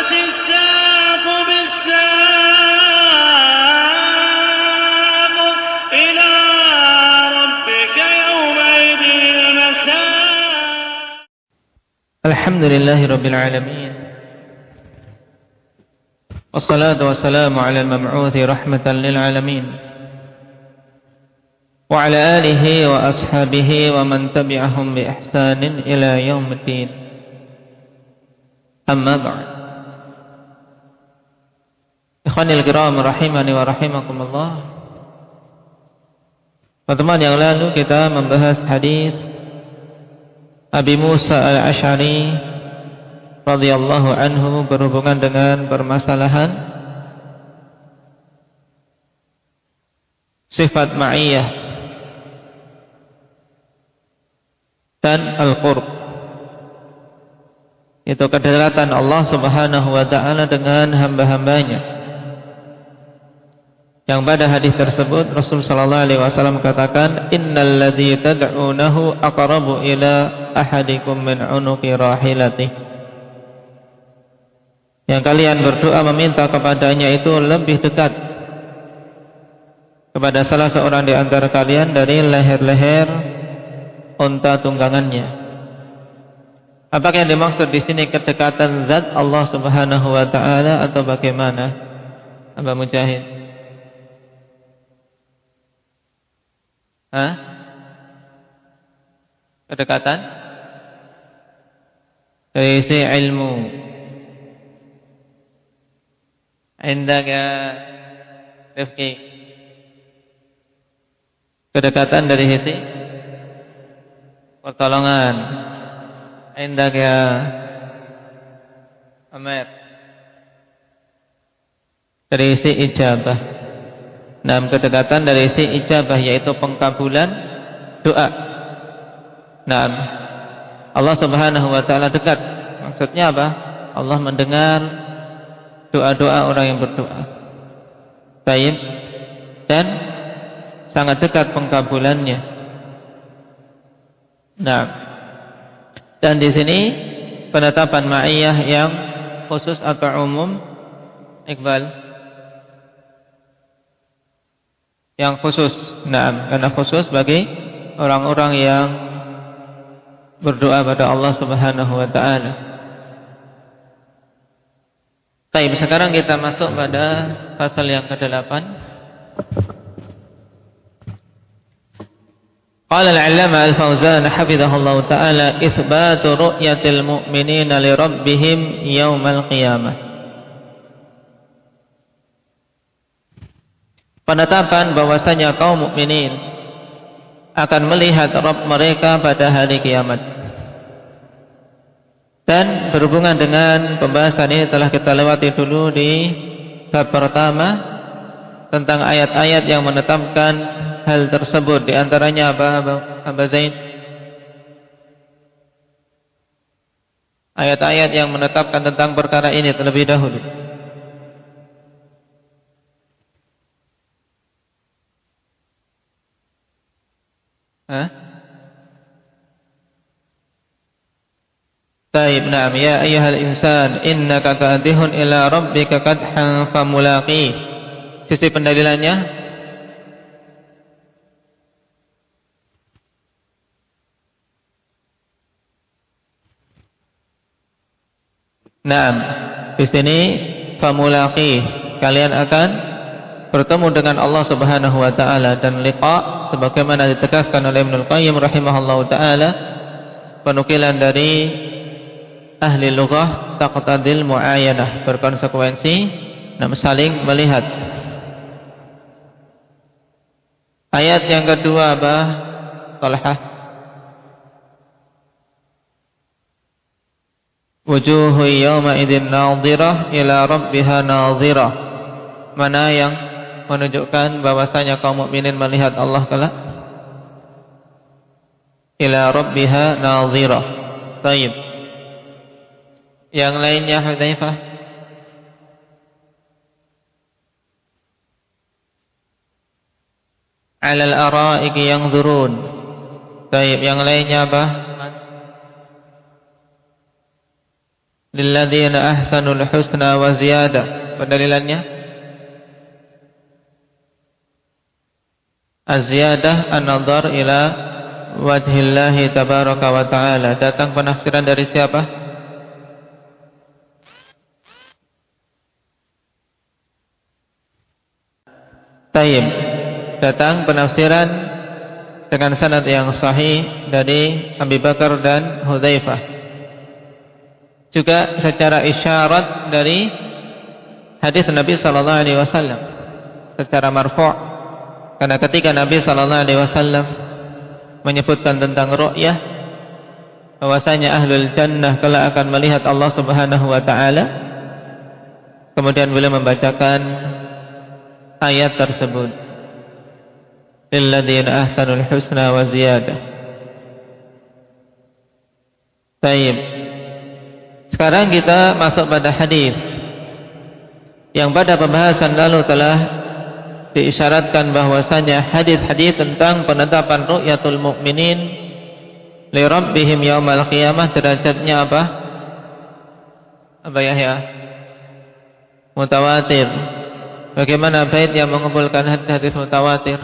والتفت الساق بالساق إلى ربك يومئذ المساق. الحمد لله رب العالمين، والصلاة والسلام على المبعوث رحمة للعالمين وعلى آله وأصحابه ومن تبعهم بإحسان إلى يوم الدين. أما بعد. Ikhwanil kiram rahimani wa rahimakumullah. Pertemuan yang lalu kita membahas hadis Abi Musa al-Asy'ari radhiyallahu anhu berhubungan dengan permasalahan sifat ma'iyah dan al-qurb, itu kedekatan Allah Subhanahu wa taala dengan hamba-hambanya. Yang pada hadis tersebut Rasul sallallahu alaihi wasallam katakan, innal ladzi tad'unahu aqrabu ila ahadikum min unuqi rahilatih. Yang kalian berdoa meminta kepadanya itu lebih dekat kepada salah seorang di antara kalian dari leher-leher unta tunggangannya. Apakah yang dimaksud di sini kedekatan zat Allah Subhanahu wa taala atau bagaimana? Aba Mujahid? Kedekatan dari sisi ilmu. Indaka Rifki. Kedekatan dari sisi pertolongan. Indaka Amir. Dari sisi ijabah. Nah, kedekatan dari sisi ijabah yaitu pengkabulan doa. Nah, Allah Subhanahu wa taala dekat. Maksudnya apa? Allah mendengar doa-doa orang yang berdoa. Baik. Dan sangat dekat pengkabulannya. Nah, dan di sini penetapan ma'iyah yang khusus atau umum, Iqbal? Yang khusus. Nah, karena khusus bagi orang-orang yang berdoa pada Allah Subhanahu wa taala. Baik, sekarang kita masuk pada pasal yang ke-8. Qala al-'allama al-Fauzan hafizahullah ta'ala itsbatu ru'yatil mu'minina li rabbihim yaumal qiyamah. Penetapan bahwasanya kaum mukminin akan melihat Rabb mereka pada hari kiamat. Dan berhubungan dengan pembahasan ini telah kita lewati dulu di bab pertama tentang ayat-ayat yang menetapkan hal tersebut. Di antaranya apa, Aba Zain? Ayat-ayat yang menetapkan tentang perkara ini terlebih dahulu. Taib, na'am. Ya ayyuhal insan innaka kadihun ila rabbika kadhan famulaqih. Sisi pendalilannya na'am. Di sini famulaqih, kalian akan bertemu dengan Allah Subhanahu wa taala. Dan liqa sebagaimana ditegaskan oleh Ibnu Qayyim rahimahullahu taala, penukilan dari ahli lughah taqtadil muayyanah, berkonsekuensi saling melihat. Ayat yang kedua apa? Talhah. Wujuhu yawma idzin nadhirah ila rabbiha nadhirah. Mana yang menunjukkan bahwasanya kaum mukminin melihat Allah kelak? Ila rabbiha nadhirah. Baik. Yang lainnya Hudzaifah? Alal araiki yanzurun. Baik, yang lainnya apa? lilladzina ahsanul husna wa ziyadah. Pendalilannya az-ziyadah an-nadhar ila wajhillahi tabaraka wa ta'ala. Datang penafsiran dari siapa? Tayyib. Datang penafsiran dengan sanad yang sahih dari Abu Bakar dan Hudzaifah. Juga secara isyarat dari hadis Nabi sallallahu alaihi wasallam secara marfu'. Karena ketika Nabi sallallahu alaihi wasallam menyebutkan tentang ru'yah, bahwasanya ahlul jannah kelak akan melihat Allah Subhanahu wa taala, kemudian beliau membacakan ayat tersebut, lilladzina ahsanul husna wa ziyadah. Baik. Sekarang kita masuk pada hadis yang pada pembahasan lalu telah diisyaratkan bahwasanya hadis-hadis tentang penetapan ru'yatul mukminin li rabbihim yaumal qiyamah derajatnya apa? Apa ya? Mutawatir. Bagaimana bait yang mengumpulkan hadis mutawatir?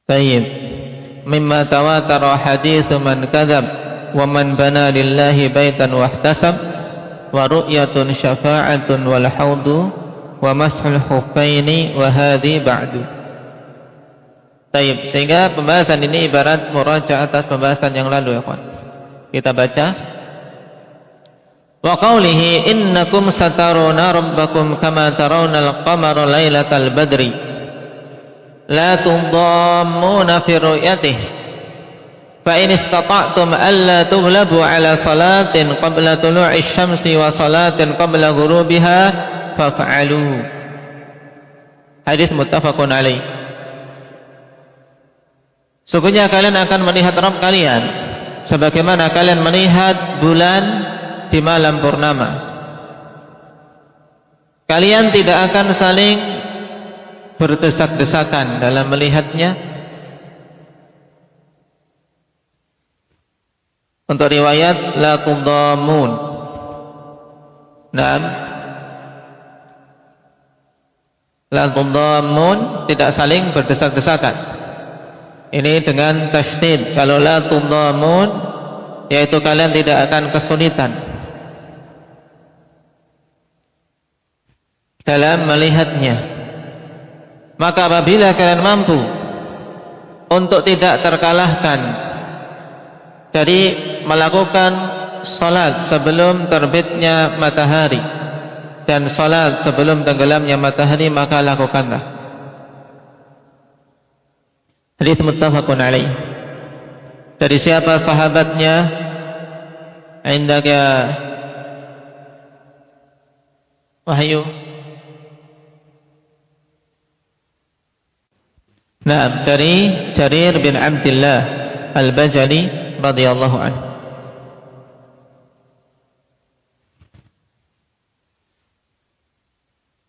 Baik. Mimma tawatara haditsu man kadzab wa man bana lillahi baitan wahtasab wa ru'yatun syafa'atun wal haudu wa mashul khuffaini wa hadhi ba'du. Baik, sehingga pembahasan ini ibarat muraja atas pembahasan yang lalu ya kawan. Kita baca. Wa qawlihi innakum sataruna rabbakum kama tarawna al-qamara lailatal badri la tudammuna fi ru'yatihi fa in istata'tum alla tughlabu ala salatin qabla tulu'i syamsi wa salatin qabla ghurubiha faf'alu. Hadis muttafaqun alaih. Sungguhnya kalian akan melihat Rabb kalian sebagaimana kalian melihat bulan di malam purnama. Kalian tidak akan saling berdesak-desakan dalam melihatnya. Untuk riwayat la tudammun. Naam. La tudammun, tidak saling berdesak-desakan. Ini dengan tasydid. Kalau la tudammun, yaitu kalian tidak akan kesulitan dalam melihatnya. Maka apabila kalian mampu untuk tidak terkalahkan dari melakukan salat sebelum terbitnya matahari dan salat sebelum tenggelamnya matahari, maka lakukanlah. Hadis muttafaqun alaih. Dari siapa sahabatnya? Indaka Wahyu. Nah, dari Jarir bin Abdullah Al-Bajali radhiyallahu anhu.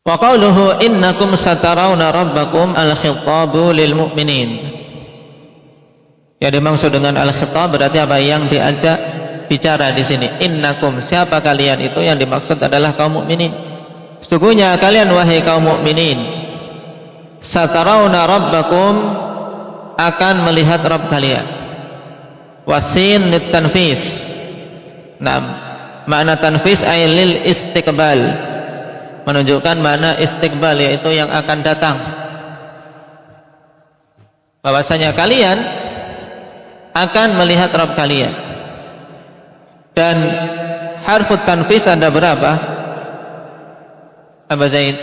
Wa qawluhu innakum satarawna rabbakum al-khitabu lil mu'minin. Yang dimaksud dengan al-khitab berarti apa yang diajak bicara di sini. Innakum, siapa kalian, itu yang dimaksud adalah kaum mukminin. Sesungguhnya kalian wahai kaum mukminin, satarawna rabbakum, akan melihat Rabb kalian. Wasin litanfis. Nah, makna tanfis ay lil istiqbal, menunjukkan makna istiqbal, yaitu yang akan datang. Bahwasanya kalian akan melihat Rabb kalian. Dan harfut tanfis ada berapa? Aba Zaid?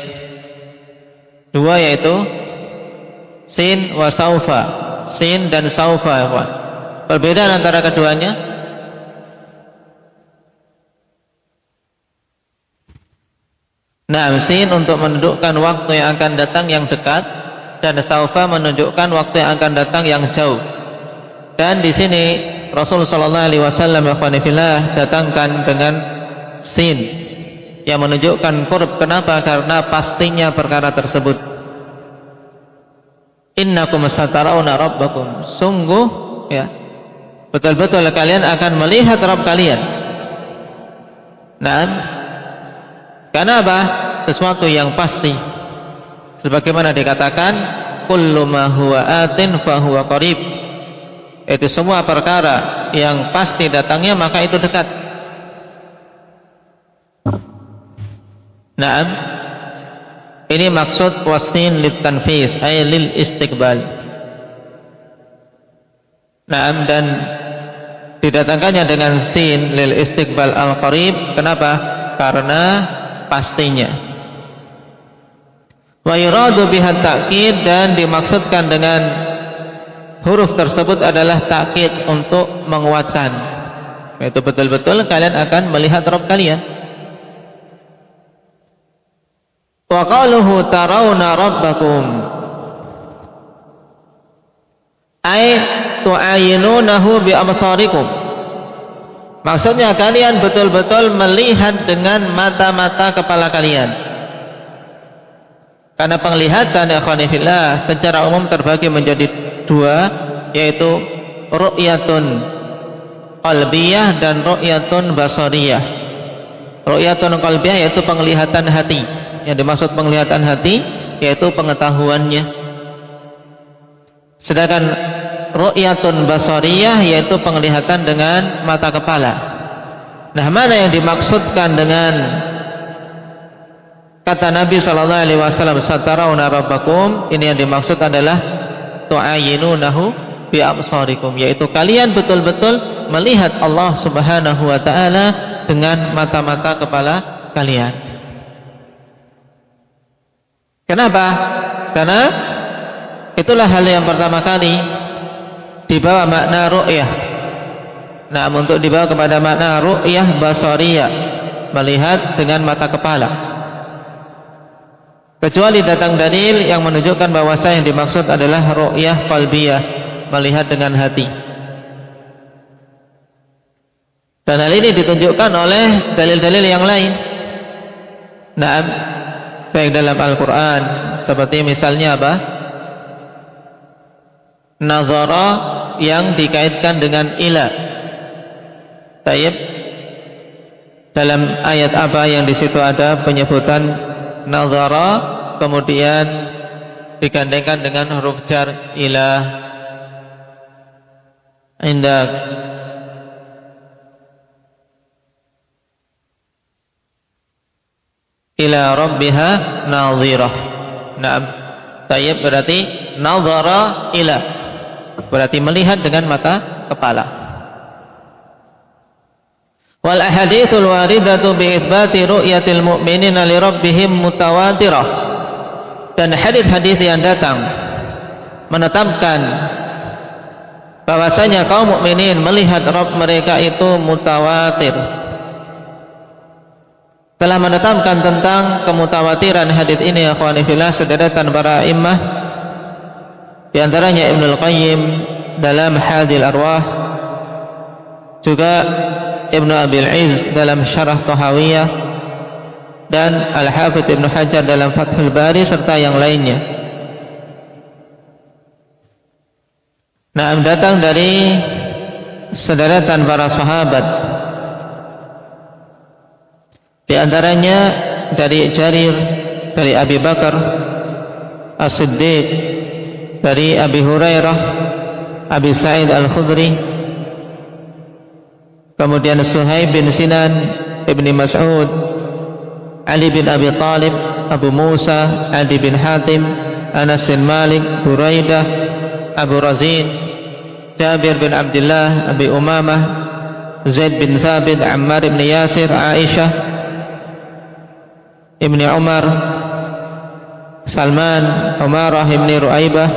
Dua, yaitu sin wa saufa. Sin dan saufa ya kawan. Perbedaan antara keduanya? Nah, sin untuk menunjukkan waktu yang akan datang yang dekat, dan saufa menunjukkan waktu yang akan datang yang jauh. Dan di sini Rasul sallallahu alaihi wasallam datangkan dengan sin, yang menunjukkan qurb. Kenapa? Karena pastinya perkara tersebut. Innakum satarawna rabbakum, sungguh ya betul-betul kalian akan melihat Rabb kalian. Nah, karena apa? Sesuatu yang pasti. Sebagaimana dikatakan, kullu ma huwa atin fa huwa qarib. Itu semua perkara yang pasti datangnya maka itu dekat. Naam, ini maksud wasin lit tanfis ay lil istiqbal. Naam, dan didatangkannya dengan sin lil istiqbal al qarib. Kenapa? Karena pastinya. Wa yuradu biha ta'kid, dan dimaksudkan dengan huruf tersebut adalah ta'kid, untuk menguatkan. Itu betul-betul kalian akan melihat Rabb kalian. Wa qaluhu tarawna rabbakum ay tu'ayinunahu bi absarikum. Maksudnya kalian betul-betul melihat dengan mata-mata kepala kalian. Karena penglihatan ya khonifillah secara umum terbagi menjadi dua, yaitu ru'yatun qalbiyah dan ru'yatun basariyah. Ru'yatun qalbiyah yaitu penglihatan hati. Yang dimaksud penglihatan hati yaitu pengetahuannya. Sedangkan ru'yatun basariyah yaitu penglihatan dengan mata kepala. Nah, mana yang dimaksudkan dengan kata Nabi sallallahu alaihi wasallam satarawna rabbakum? Ini yang dimaksud adalah tu'ayinunahu bi absarikum, yaitu kalian betul-betul melihat Allah Subhanahu wa taala dengan mata-mata kepala kalian. Kenapa? Karena itulah hal yang pertama kali dibawa makna ru'yah. Nah, untuk dibawa kepada makna ru'yah basariyah, melihat dengan mata kepala. Kecuali datang dalil yang menunjukkan bahwa yang dimaksud adalah ru'yah qalbiyah, melihat dengan hati. Dan hal ini ditunjukkan oleh dalil-dalil yang lain. Nah, baik dalam Al-Quran, seperti misalnya apa? Nazara yang dikaitkan dengan ila. Taib, dalam ayat apa yang di situ ada penyebutan nazara kemudian digandengkan dengan huruf jar ila? Indak ila rabbiha nadhirah. Naam. Tayyib berarti nadhara ila, berarti melihat dengan mata kepala. Wal ahaditsul waridatu bi itsbati ru'yatil mu'minina li rabbihim mutawatirah. Dan hadis-hadis yang datang menetapkan bahwasanya kaum mukminin melihat Rabb mereka itu mutawatir. Telah menetapkan tentang kemutawatiran hadis ini ya akhwani fillah sederetan para immah, di antaranya Ibnul Qayyim dalam Hadil Arwah, juga Ibnu Abil Izz dalam Syarah Tahawiyah, dan Al-Hafidz Ibnu Hajar dalam Fathul Bari, serta yang lainnya. Nah, datang dari sederetan para sahabat, di antaranya dari Jarir, dari Abi Bakar As-Siddiq, dari Abi Hurairah, Abi Sa'id Al-Khudri, kemudian Suhaib bin Sinan, Ibni Mas'ud, Ali bin Abi Talib, Abu Musa, Adi bin Hatim, Anas bin Malik, Buraidah, Abu Razin, Jabir bin Abdullah, Abi Umamah, Zaid bin Thabit, Ammar bin Yasir, Aisyah, Ibni Umar, Salman, Umarah Ibni Ru'aibah,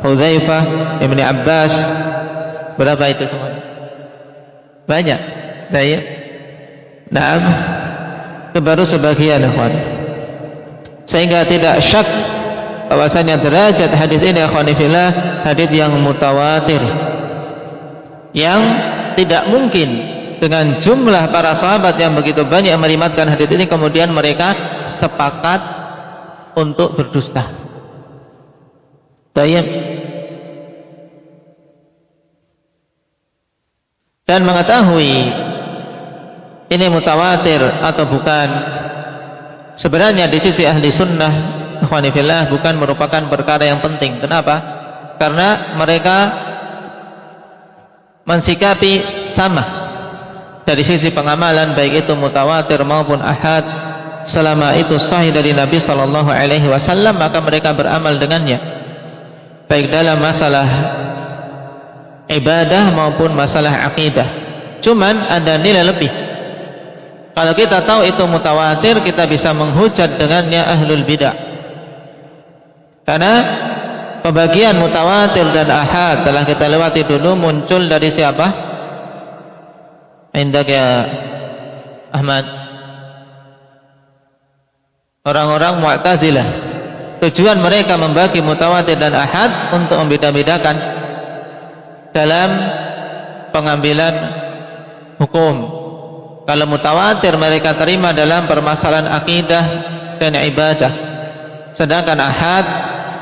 Hudzaifah, Ibni Abbas. Berapa itu semuanya? Banyak. Baik. Naam. Itu baru sebagian, ikhwan. Sehingga tidak syak bahwasanya derajat hadis ini ikhwani fillah hadis yang mutawatir, yang tidak mungkin dengan jumlah para sahabat yang begitu banyak yang meriwayatkan hadis ini, kemudian mereka sepakat untuk berdusta. Baik. Dan mengetahui ini mutawatir atau bukan, sebenarnya di sisi ahli sunnah, ikhwani fillah, bukan merupakan perkara yang penting. Kenapa? Karena mereka mensikapi sama dari sisi pengamalan, baik itu mutawatir maupun ahad, selama itu sahih dari Nabi sallallahu alaihi wasallam, maka mereka beramal dengannya, baik dalam masalah ibadah maupun masalah akidah. Cuman ada nilai lebih. Kalau kita tahu itu mutawatir, kita bisa menghujat dengannya ahlul bidah. Karena pembagian mutawatir dan ahad telah kita lewati dulu, muncul dari siapa? Indak ya Ahmad? Orang-orang Mu'tazilah. Tujuan mereka membagi mutawatir dan ahad untuk membeda-bedakan dalam pengambilan hukum. Kalau mutawatir mereka terima dalam permasalahan akidah dan ibadah, sedangkan ahad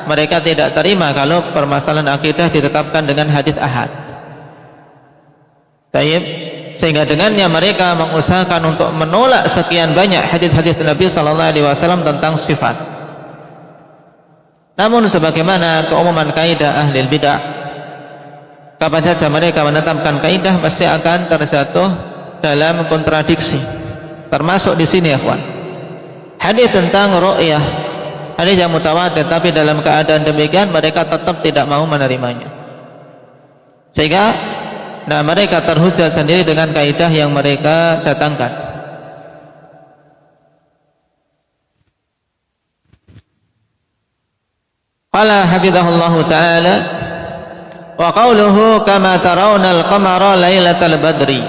mereka tidak terima kalau permasalahan akidah ditetapkan dengan hadis ahad. Baik, sehingga dengannya mereka mengusahakan untuk menolak sekian banyak hadis-hadis Nabi sallallahu alaihi wasallam tentang sifat. Namun sebagaimana keumuman kaidah ahli bidah, kapan saja mereka menetapkan kaidah pasti akan terjatuh dalam kontradiksi. Termasuk di sini ya kawan. Hadis tentang ru'yah, hadis yang mutawatir, tapi dalam keadaan demikian mereka tetap tidak mau menerimanya. Sehingga mereka terhujat sendiri dengan kaidah yang mereka datangkan. Qala hafizahullahu ta'ala wa qawluhu kama tarawna al-qamara lailatal badri,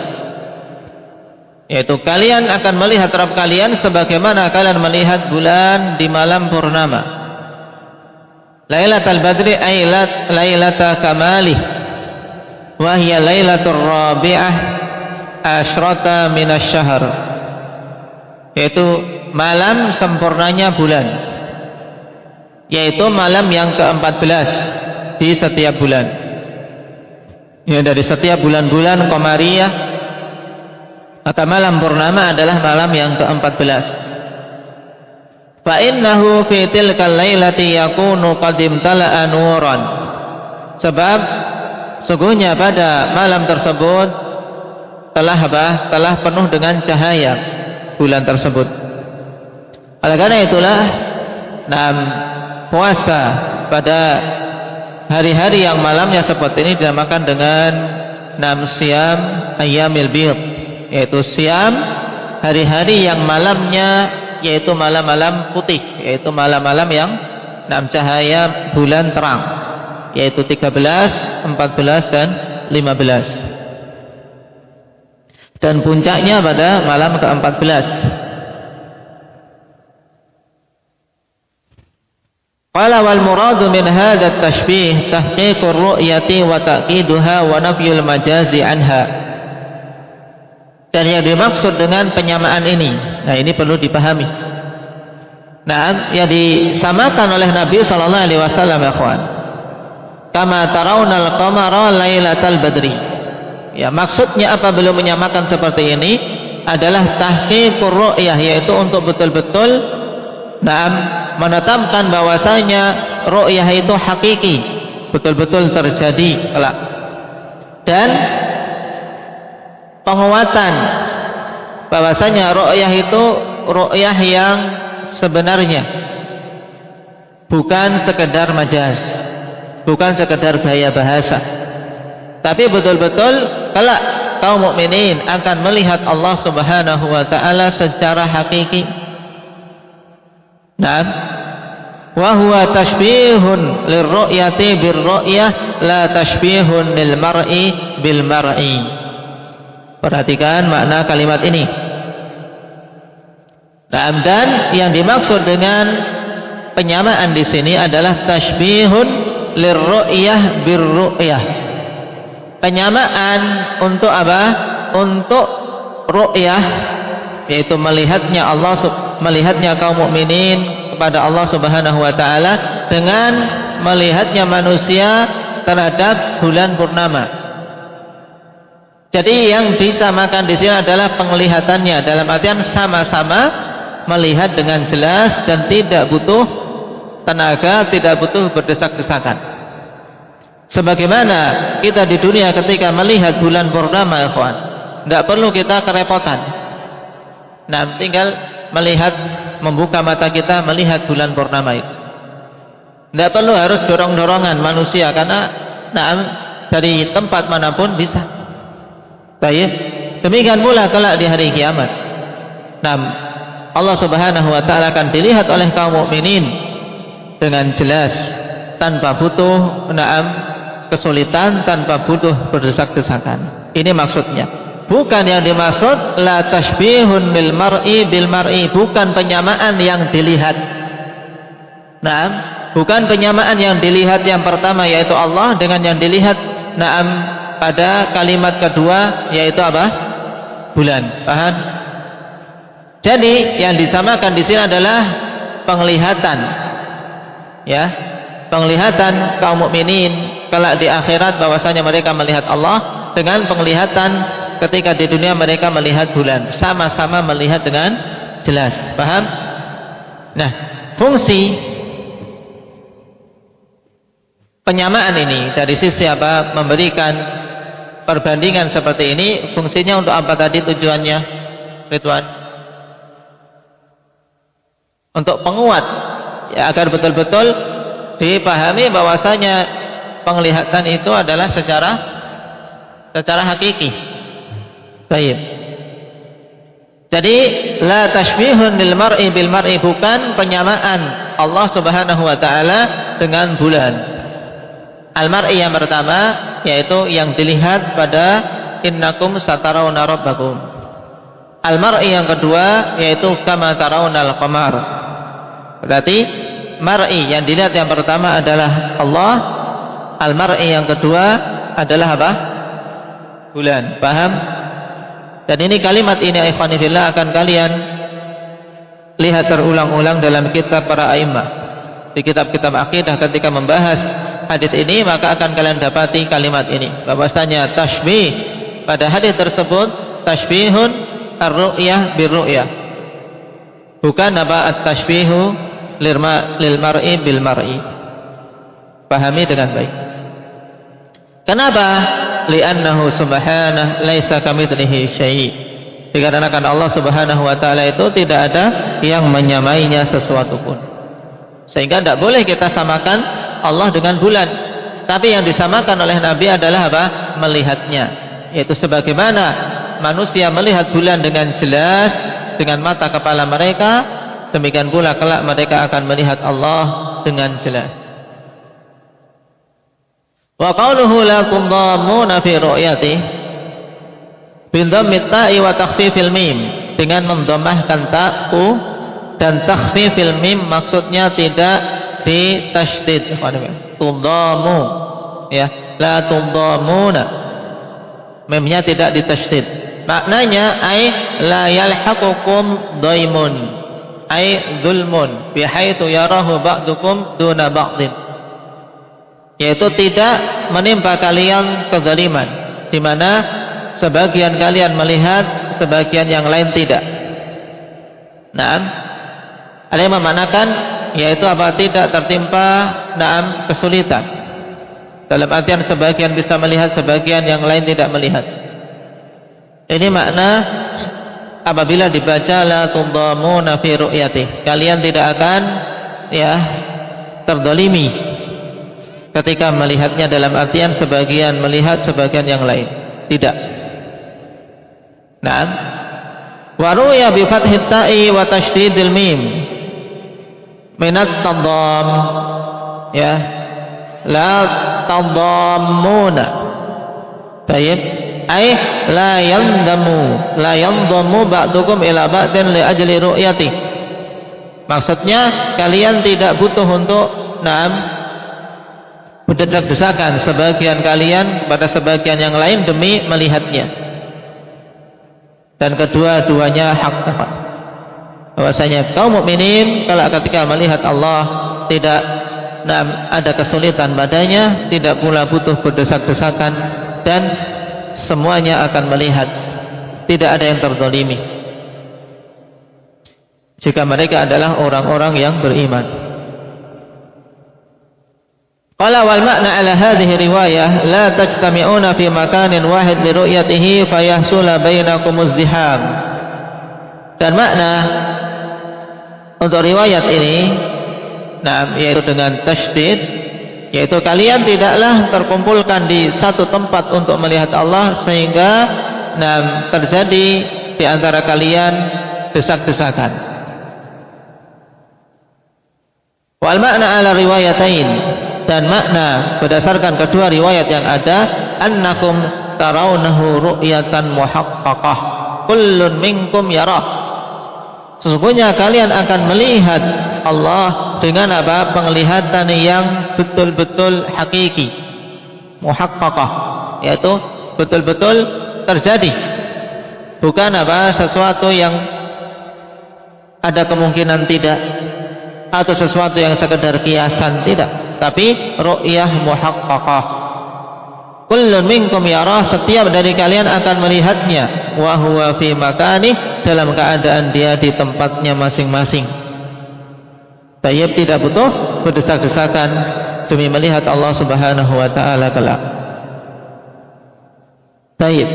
yaitu kalian akan melihat Rabb kalian sebagaimana kalian melihat bulan di malam purnama. Lailatul badri ay lailata kamalih wa hiya lailatul rabi'ah asyrata minasyahr, yaitu malam sempurnanya bulan, yaitu malam yang ke-14 di setiap bulan. Ya, dari setiap bulan-bulan qamariyah, maka malam purnama adalah malam yang ke-14. Fa innahu fi tilkal lailati yakunu qad imtala'a nuran, sebab sungguhnya pada malam tersebut telah penuh dengan cahaya bulan tersebut. Oleh karena itulah puasa pada hari-hari yang malamnya seperti ini dinamakan dengan siyam ayyamil bid, yaitu siam hari-hari yang malamnya yaitu malam-malam putih, yaitu malam-malam yang cahaya bulan terang, yaitu 13, 14 dan 15, dan puncaknya pada malam ke-14. Qala wal muradu min hadha at-tashbih tahqiqur ru'yati wa ta'kiduha wa nafyul majazi anha. Dan yang dimaksud dengan penyamaan ini, ini perlu dipahami. Yang disamakan oleh Nabi sallallahu alaihi wasallam ya kawan, kama tarawnal qamara lailatal badri. Ya, maksudnya apa belum menyamakan seperti ini adalah tahqiqur ru'yah, yaitu untuk betul-betul menetapkan bahwasanya ru'yah itu hakiki, betul-betul terjadi kelak. Dan penguatan bahwasanya ru'yah itu ru'yah yang sebenarnya, bukan sekedar majaz, bukan sekedar gaya bahasa, tapi betul-betul kelak kaum mukminin akan melihat Allah Subhanahu wa taala secara hakiki. Wa huwa tashbihun lirru'yati birru'yah la tashbihun lil mar'i bil mar'i. Perhatikan makna kalimat ini. Dan yang dimaksud dengan penyamaan di sini adalah tashbihun lirru'yah birru'yah. Penyamaan untuk apa? Untuk ru'yah, yaitu melihatnya kaum mukminin kepada Allah Subhanahu wa taala dengan melihatnya manusia terhadap bulan purnama. Jadi yang disamakan di sini adalah penglihatannya, dalam artian sama-sama melihat dengan jelas dan tidak butuh tenaga, tidak butuh berdesak-desakan. Sebagaimana kita di dunia ketika melihat bulan purnama, ikhwan, tidak perlu kita kerepotan. Nah, tinggal melihat, membuka mata kita melihat bulan purnama itu. Tidak perlu harus dorong-dorongan manusia, karena dari tempat manapun bisa. Baik, demikian pula kelak di hari kiamat. Nah, Allah Subhanahu wa taala akan dilihat oleh kaum mukminin dengan jelas, tanpa butuh kesulitan, tanpa butuh berdesak-desakan. Ini maksudnya. Bukan yang dimaksud la tashbihun bil mar'i, bukan penyamaan yang dilihat. Nah, bukan penyamaan yang dilihat yang pertama yaitu Allah dengan yang dilihat pada kalimat kedua yaitu apa? Bulan. Paham? Jadi yang disamakan di sini adalah penglihatan. Ya, penglihatan kaum mukminin kelak di akhirat bahwasanya mereka melihat Allah dengan penglihatan ketika di dunia mereka melihat bulan, sama-sama melihat dengan jelas. Paham? Nah, fungsi penyamaan ini dari sisi apa? Memberikan perbandingan seperti ini, fungsinya untuk apa tadi tujuannya, Ridwan? Untuk penguat, ya, agar betul-betul dipahami bahwasanya penglihatan itu adalah secara hakiki. Baik. Jadi la tashbihun lil mar'i bil mar'i, bukan penyamaan Allah Subhanahu wa taala dengan bulan. Al-mar'i yang pertama yaitu yang dilihat pada innakum satarawna rabbakum. Al-mar'i yang kedua yaitu kama tarawnal qamar. Berarti mar'i yang dilihat yang pertama adalah Allah, al-mar'i yang kedua adalah apa? Bulan. Paham? Dan ini kalimat ini ikhwani fillah akan kalian lihat terulang-ulang dalam kitab para a'immah. Di kitab-kitab akidah ketika membahas hadis ini, maka akan kalian dapati kalimat ini, bahwasanya tashbih pada hadis tersebut tashbihun ar-ru'yah bir-ru'yah, bukan apa at-tashbihu lil mar'i bil mar'i. Pahami dengan baik. Kenapa? Li'annahu subhanahu laisa kamitslihi syai'. Dikarenakan Allah Subhanahu wa taala itu tidak ada yang menyamainya sesuatu pun. Sehingga tidak boleh kita samakan Allah dengan bulan. Tapi yang disamakan oleh Nabi adalah apa? Melihatnya. Yaitu sebagaimana manusia melihat bulan dengan jelas dengan mata kepala mereka, demikian pula kelak mereka akan melihat Allah dengan jelas. Wa qawluhu lakum dhammuna fi ru'yati bin dhammit ta'i wa takhfifil mim, dengan mendomahkan ta'u dan takhfifil mim, maksudnya tidak ditasydid. Tudhamu, ya, la tudhamuna, mimnya tidak ditasydid. Maknanya ay la yalhaqukum dhaimun ay zulmun bihaitsu yarahu ba'dukum duna ba'din, yaitu tidak menimpa kalian kezaliman di mana sebagian kalian melihat sebagian yang lain tidak. Naam, ada yang memanakan yaitu apa? Tidak tertimpa kesulitan, dalam artian sebagian bisa melihat, sebagian yang lain tidak melihat. Ini makna apabila dibaca la tudhamuna fi ru'yati, kalian tidak akan terdolimi ketika melihatnya, dalam artian sebagian melihat, sebagian yang lain tidak. Naam, wa ru'ya bi fathit ta'i wa tasydidil mim minat tadam, ya, la tadammuna. Baik, ay la yandamu ba'dukum ila ba'din li ajli ru'yati. Maksudnya kalian tidak butuh untuk berdesak-desakan sebagian kalian pada sebagian yang lain demi melihatnya. dan kedua-duanya hak. Bahwasanya kaum mukminin kalau ketika melihat Allah tidak ada kesulitan padanya, tidak pula butuh berdesak-desakan, dan semuanya akan melihat, tidak ada yang terzalimi jika mereka adalah orang-orang yang beriman. Qala wal makna ala hadhihi riwayah la tajtami'una fi makanin wahid li ru'yatihi fayahsula bainakumuz ziham. Dan makna untuk riwayat ini yaitu dengan tasydid, yaitu kalian tidaklah terkumpulkan di satu tempat untuk melihat Allah sehingga terjadi di antara kalian desak-desakan. Wal makna ala riwayatain, dan makna berdasarkan kedua riwayat yang ada, annakum tarawnahu ru'yatan muhaqqaqah kullun minkum yarah, sesungguhnya kalian akan melihat Allah dengan apa? Penglihatan yang betul-betul hakiki, muhaqqaqah, yaitu betul-betul terjadi, bukan apa? Sesuatu yang ada kemungkinan tidak, atau sesuatu yang sekedar kiasan, tidak, tapi ru'yah muhaqqaqah. Kullun minkum yarah, setiap dari kalian akan melihatnya, wa huwa fi makanih, dalam keadaan dia di tempatnya masing-masing. Tayyib, tidak butuh berdesak-desakan demi melihat Allah Subhanahu wa taala kelak. Tayyib.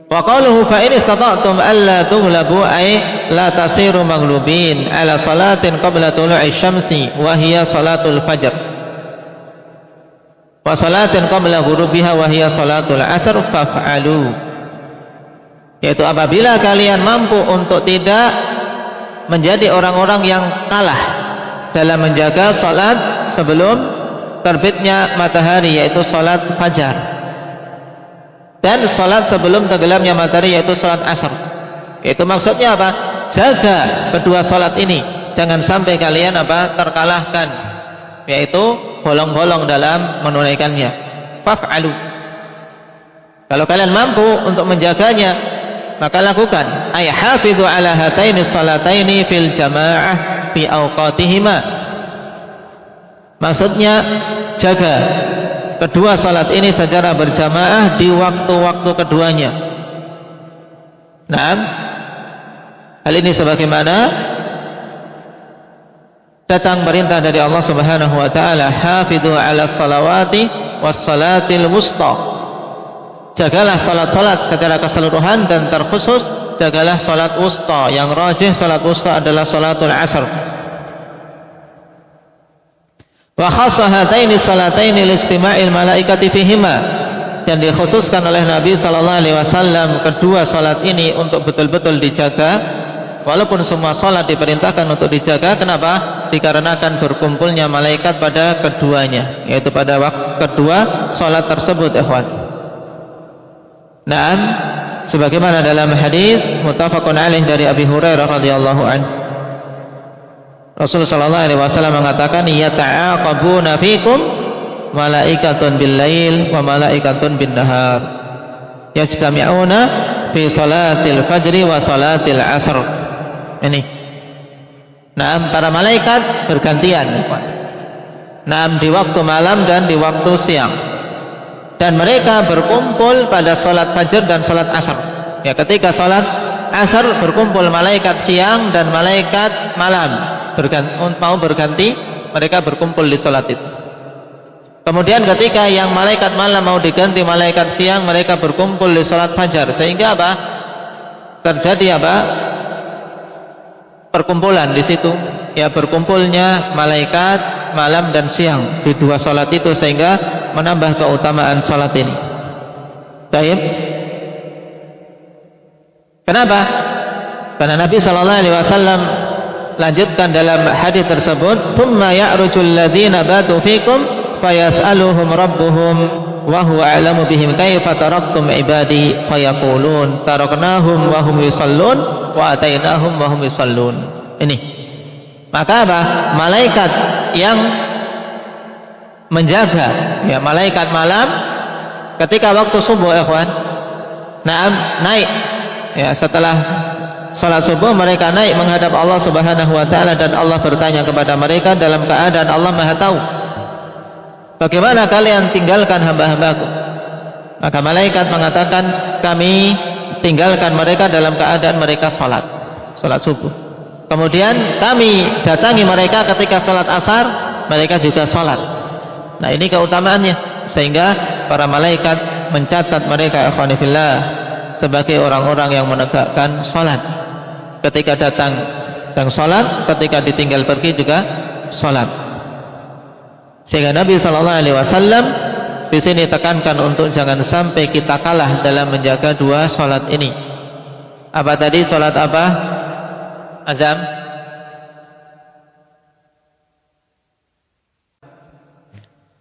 Wa qaluhu fa in istata'tum alla tughlabu ay la tasiru maghlubin ala salatin qabla tulu'i syamsi wa hiya salatul fajr wa salatin qabla ghurubiha wa hiya salatul asr faf'alu, yaitu apabila kalian mampu untuk tidak menjadi orang-orang yang kalah dalam menjaga salat sebelum terbitnya matahari, yaitu salat fajar, dan salat sebelum tenggelamnya matahari, yaitu salat asar. Itu maksudnya apa? Jaga kedua salat ini, jangan sampai kalian apa? Terkalahkan, yaitu bolong-bolong dalam menunaikannya. Faf'alu, kalau kalian mampu untuk menjaganya, maka lakukan. Ay hafidhu ala hataini salataini fil jamaah fi awqatihima, maksudnya jaga kedua salat ini secara berjamaah di waktu-waktu keduanya. Naam, hal ini sebagaimana datang perintah dari Allah Subhanahu wa taala, hafidhu ala salawati was salatil wusta, jagalah salat-salat secara keseluruhan dan terkhusus jagalah salat wusta. Yang rajih salat wusta adalah salatul asr. Wa khassa hataini salataini listima'il malaikati fihima, dan dikhususkan oleh Nabi sallallahu alaihi wasallam kedua salat ini untuk betul-betul dijaga, walaupun semua salat diperintahkan untuk dijaga. Kenapa? Dikarenakan berkumpulnya malaikat pada keduanya, yaitu pada waktu kedua salat tersebut, ikhwan. Naam, sebagaimana dalam hadis muttafaqun alaih dari Abi Hurairah radhiyallahu anhu, Rasulullah sallallahu alaihi wasallam mengatakan, yata'aqabuna fikum malaikatun bil lail wa malaikatun bin nahar yajtami'una fi salatil fajri wa salatil asr. Ini, naam, para malaikat bergantian, naam, di waktu malam dan di waktu siang, dan mereka berkumpul pada salat fajar dan salat asar. Ya, ketika salat asar berkumpul malaikat siang dan malaikat malam, mau berganti, mereka berkumpul di salat itu. Kemudian ketika yang malaikat malam mau diganti malaikat siang, mereka berkumpul di salat fajar, sehingga apa? Terjadi apa? Perkumpulan di situ, ya, berkumpulnya malaikat malam dan siang di dua salat itu, sehingga menambah keutamaan salat ini. Baik. Kenapa? Karena Nabi sallallahu alaihi wasallam lanjutkan dalam hadis tersebut, "Tsumma ya'rujul ladzina batu fikum fayas'aluhum rabbuhum wa huwa a'lamu bihim kaifa taraktum ibadi fayaqulun taraknahum wa hum yusallun wa atainahum wa hum yusallun." Ini. Maka apa? Malaikat yang menjaga, ya, malaikat malam ketika waktu subuh, ikhwan, naik Ya, setelah salat subuh mereka naik menghadap Allah Subhanahu wa taala dan Allah bertanya kepada mereka dalam keadaan Allah Maha tahu, bagaimana kalian tinggalkan hamba-hambaku? Maka malaikat mengatakan, kami tinggalkan mereka dalam keadaan mereka salat subuh. Kemudian kami datangi mereka ketika salat asar, mereka juga salat. Nah, ini keutamaannya, sehingga para malaikat mencatat mereka ikhwani fillah sebagai orang-orang yang menegakkan salat. Ketika datang sedang salat, ketika ditinggal pergi juga salat. Sehingga Nabi sallallahu alaihi wasallam di sini tekankan untuk jangan sampai kita kalah dalam menjaga dua salat ini. Apa tadi? Salat apa? Azam?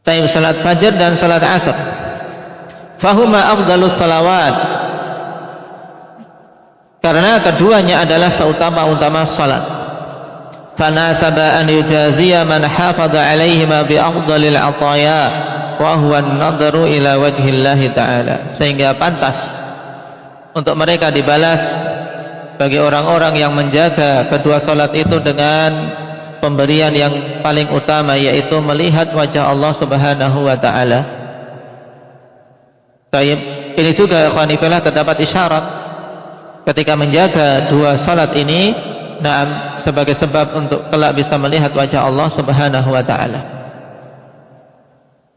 Taib salat fajr dan salat asar. Fahuma afdalus salawat. Karena keduanya adalah seutama-utama salat. Fanasaba an yujaziya man hafadha alaihima bi afdalil ataya wa huwa an-nadharu ila wajhillahi ta'ala. Sehingga pantas untuk mereka dibalas bagi orang-orang yang menjaga kedua salat itu dengan pemberian yang paling utama, yaitu melihat wajah Allah Subhanahu wa taala. Baik, ini juga ikhwani fillah terdapat isyarat ketika menjaga dua salat ini, sebagai sebab untuk kelak bisa melihat wajah Allah Subhanahu wa taala.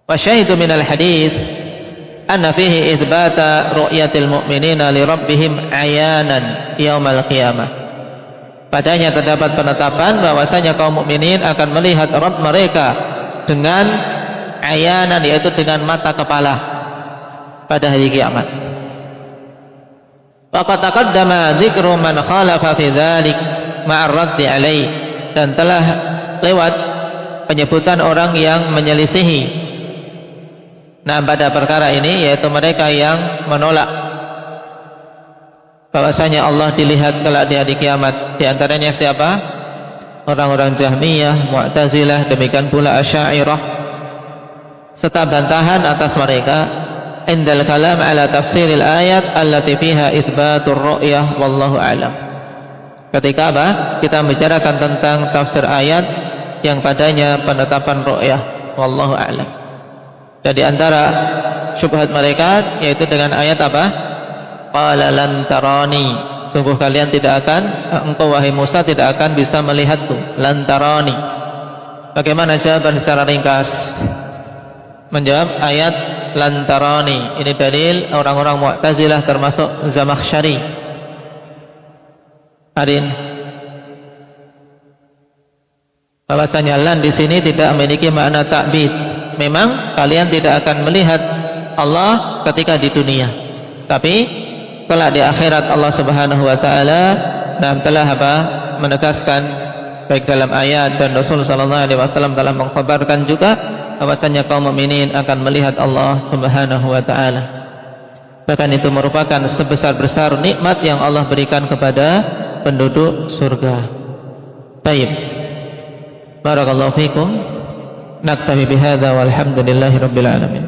Wa syahidu minal hadits anna fihi itsbata ru'yatil mu'minina li rabbihim ayanan yaumal qiyamah. Padanya terdapat penetapan bahwasanya kaum mukminin akan melihat Rabb mereka dengan ayanan, yaitu dengan mata kepala pada hari kiamat. Faqad taqaddama dzikru man khalafa fi dzalik ma'ar raddi alaih, dan telah lewat penyebutan orang yang menyelisihi pada perkara ini, yaitu mereka yang menolak bahwasanya Allah dilihat kelak di hari kiamat. Di antaranya siapa? Orang-orang Jahmiyah, Mu'tazilah, demikian pula Asy'ariyah, serta bantahan atas mereka indal kalam ala tafsiril ayat allati fiha itsbatur ru'yah wallahu a'lam. Ketika apa? Kita bicarakan tentang tafsir ayat yang padanya penetapan ru'yah wallahu a'lam. Dan di antara syubhat mereka yaitu dengan ayat apa? Qala lan tarani, sungguh kalian tidak akan, engkau wahai Musa tidak akan bisa melihatku. Lan tarani. Bagaimana jawaban secara ringkas? Menjawab ayat lan tarani ini dalil orang-orang Mu'tazilah termasuk Zamakhsyari. Arin, bahwasanya lan di sini tidak memiliki makna ta'bid. Memang kalian tidak akan melihat Allah ketika di dunia, tapi kelak di akhirat Allah Subhanahu wa taala telah menegaskan baik dalam ayat dan Rasul sallallahu alaihi wasallam telah mengkhabarkan juga bahwasanya kaum mukminin akan melihat Allah Subhanahu wa taala. Bahkan itu merupakan sebesar-besar nikmat yang Allah berikan kepada penduduk surga. Baik. Barakallahu fikum. Naktafi bihadza walhamdulillahi rabbil alamin.